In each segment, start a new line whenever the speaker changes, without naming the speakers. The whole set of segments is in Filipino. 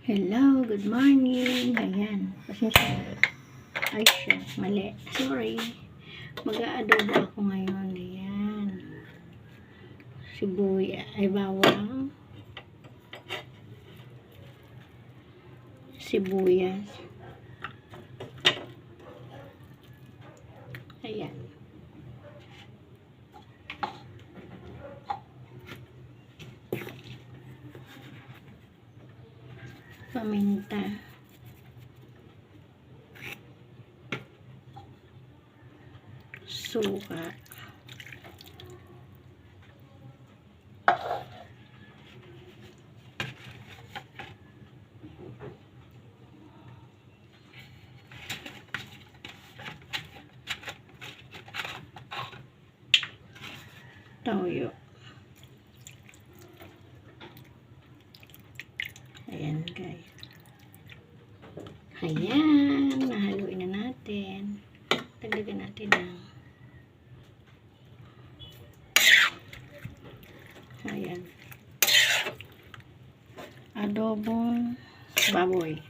Hello, good morning. Ayan, pasensya na. Ay, siya, mali. Sorry. Mag-aadobo ako ngayon. Ayan. Sibuyas. Ay, bawang. Sibuyas. Ayan. Paminta. Suka. Toyo. Ayan, guys. Ayan, nahaluin na natin. Dagdagan natin ng ayan. Adobong baboy.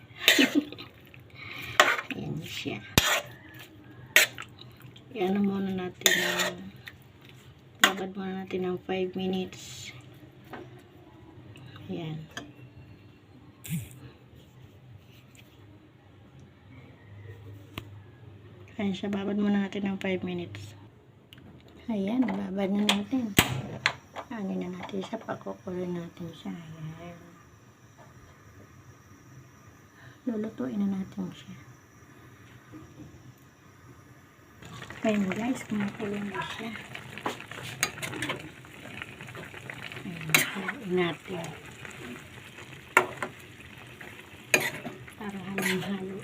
Ayan siya. Ayan muna natin ng babad muna natin ng 5 minutes. Ayan. Ayan siya, babad muna natin ng 5 minutes. Ayan, babad na natin. Ano na natin siya, pakukuloy natin siya. Ayan. Lulutuin na natin siya. Ayan guys, kumukuloy na siya. Ayan, haluin natin. Para halong-halo.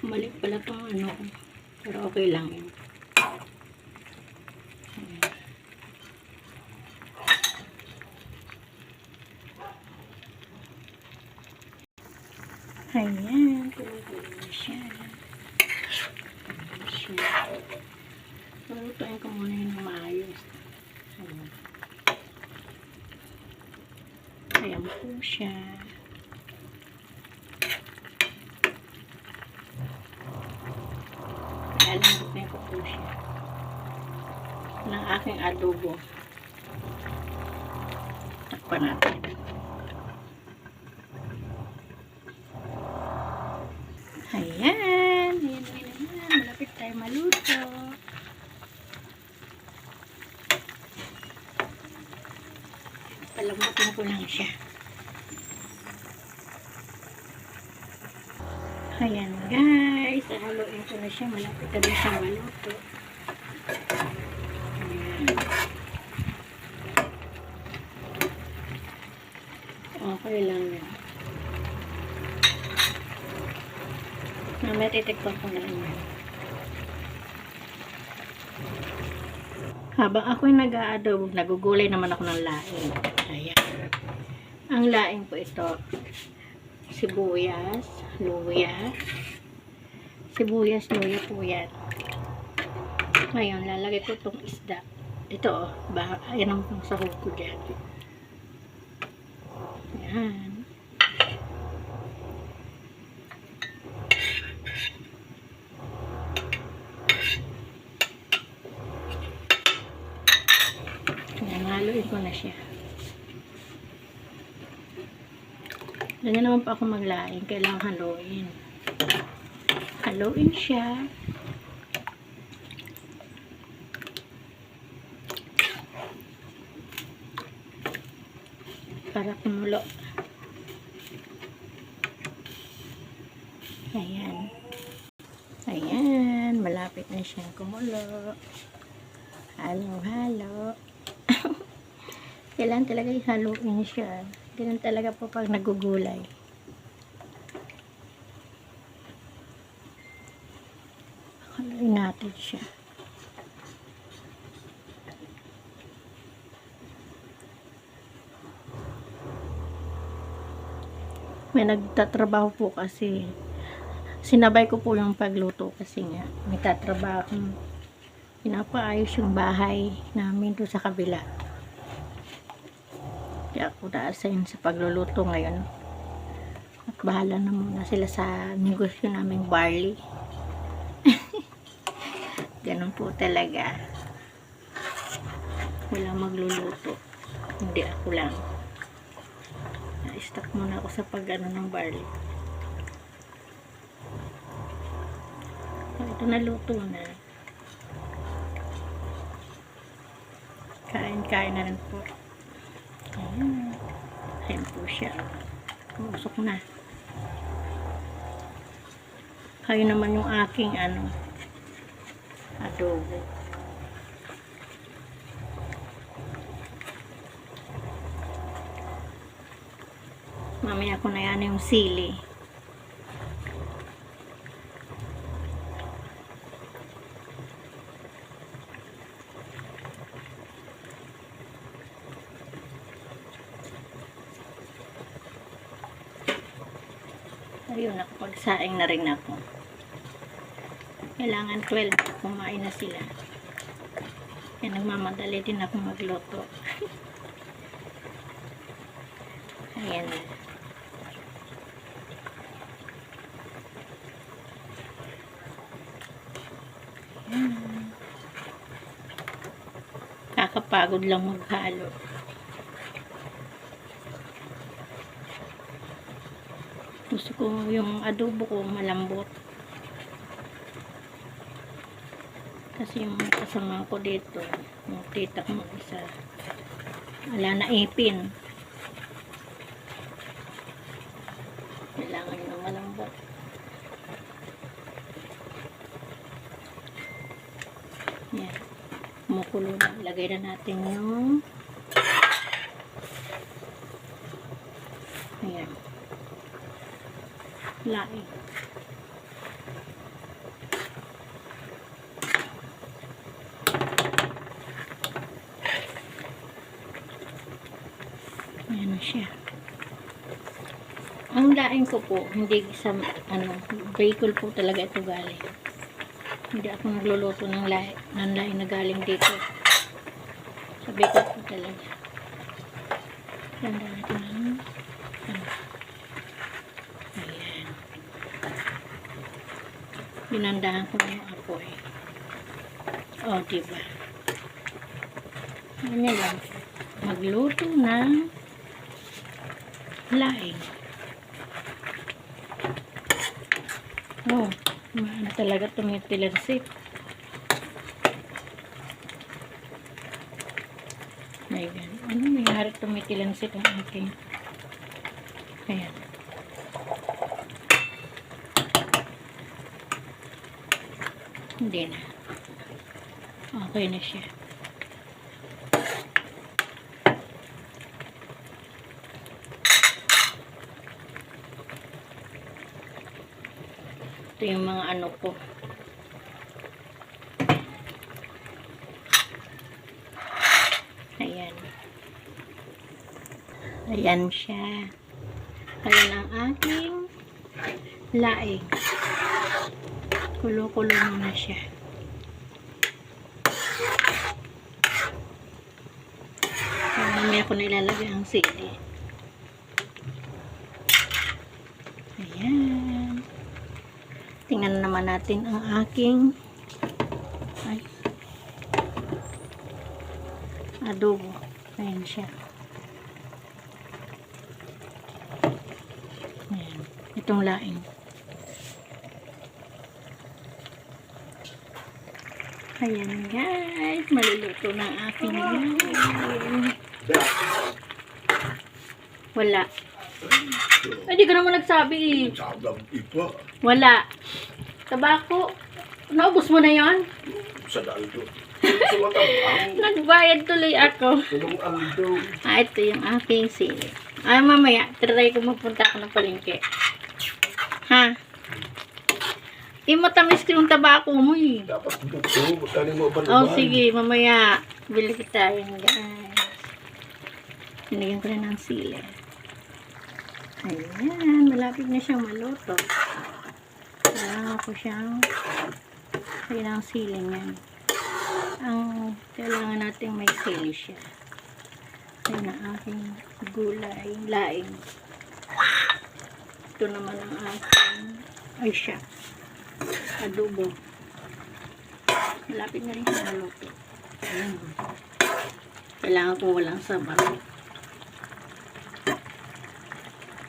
Mali pala itong ano ko. Pero okay lang yun. Ayan, tumutuloy na siya. Lutuin ko muna yun ng maayos. Ayan. Ayan po siya. Alam ko po siya ng aking adobo. Takpan natin. Ayan. Ayan. Malapit tayo maluto. Palambutin ko lang siya. Ayan guys. Haluin ko na siya. Malapit na rin siyang maluto. Okay lang yan. Mamaya titikpan ko na yan. Habang ako'y nag-aadobo, nagugulay naman ako ng laing. Ayan. Ang laing po ito, sibuyas, luya. Sibuyas, luya po yan. Ngayon, lalagay ko itong isda. Ito, ayan ang sahog ko dyan. Ayan. Ayan, haluin ko na siya. Ganyan naman pa ako maglaing. Kailangan haluin. Haluin siya. Para kumulo. Ayan. Ayan. Malapit na siyang kumulo. Halo-halo. Kailangan talaga ihaluin siya. Ganun talaga po pag nagugulay. Haluin natin siya. May nagtatrabaho po kasi. Sinabay ko po yung pagluto kasi nga may tatrabaho. Pinapaayos yung bahay namin doon sa kabila. Kaya ako na-assign sa pagluluto ngayon. At bahala na muna sila sa negosyo naming barley. Ganun po talaga. Walang magluluto. Hindi ako lang. Na-stuck muna ako sa pag-ano ng barley. Ito naluto na. Kain-kain na rin po. Ayan. Ayan po siya. Usok na. Kayo naman yung aking adobo. Mamaya ko na yan yung sili. Ayun, nakapagsaing na rin ako. Kailangan 12 kumain na sila. Kaya nagmamadali din ako magluto. Ayan na. Kakapagod lang maghalo. Gusto ko yung adobo ko malambot. Kasi yung kasama ko dito, yung tita ko isa, wala na ipin. Kailangan yung malambot. Yan. Kumukulo na. Lagay na natin yung ayan. Laing. Ayan na siya. Ang laing ko po, hindi sa vehicle po talaga ito galing. Hindi ako nagluluto ng laing na galing dito. Sa vehicle po talaga. Ganda natin ng ayan. Binandahan ko yung apoy. O, diba? Ganyan lang. Magluto ng laing. Oh, maano talaga tumitilansit. My God. Ano nangyari tumitilansit ang aking? Ayan. Hindi na. Okay na siya. Ito yung mga ano ko. Ayan. Ayan siya. Ayan ang aking laing. Kulo-kulo muna siya. Mamaya ko nilalagay ang sili. Ayan. Tingnan naman natin ang aking adobo. Ayan siya. Ayan. Itong laing. Ayan guys. Maluluto na ang aking laing. Wala. Ay, di ka naman nagsabi eh. Wala. Tabako. Naubos mo na yon?
Sa daldo.
Nagbayad tuloy ako. Ito yung aking sili. Mamaya, try ko magpunta ako ng palengke. Ha? Matamis ko yung tabako mo eh.
Dapat dito.
Oh, sige. Mamaya, bili kita yun guys. Hinigyan ko na ng sili. Ayan. Malapit na siyang maluto. Kailangan ko siyang kailangan sili niyan. Ang kailangan natin may sili siya. Yan ang aking gulay, laing. Ito naman ang aking, ay siya, adobo. Malapit na rin siya maluto. Ayan. Kailangan ko walang sabaw.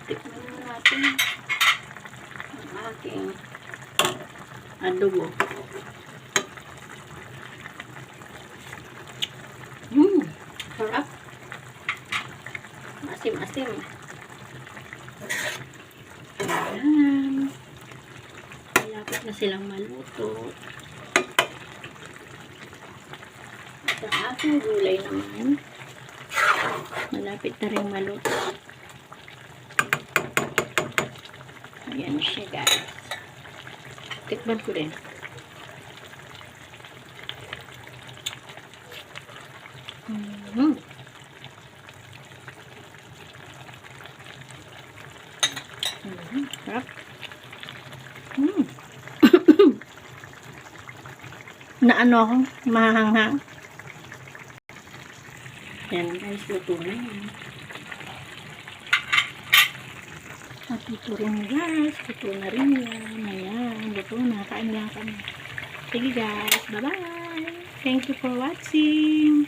Tikman na natin ang aking adobo. Sarap. Asim-asim. Ayan. Malapit na silang maluto. At ang aking gulay naman, malapit na rin maluto. Ayan siya, guys. Tikman ko rin. Sarap. Na ano ako, mahanghang. Yan guys, luto na yan. At luto rin guys, luto na rin yan. Ayan, luto na, kain lang kami. Sige guys, bye bye. Thank you for watching.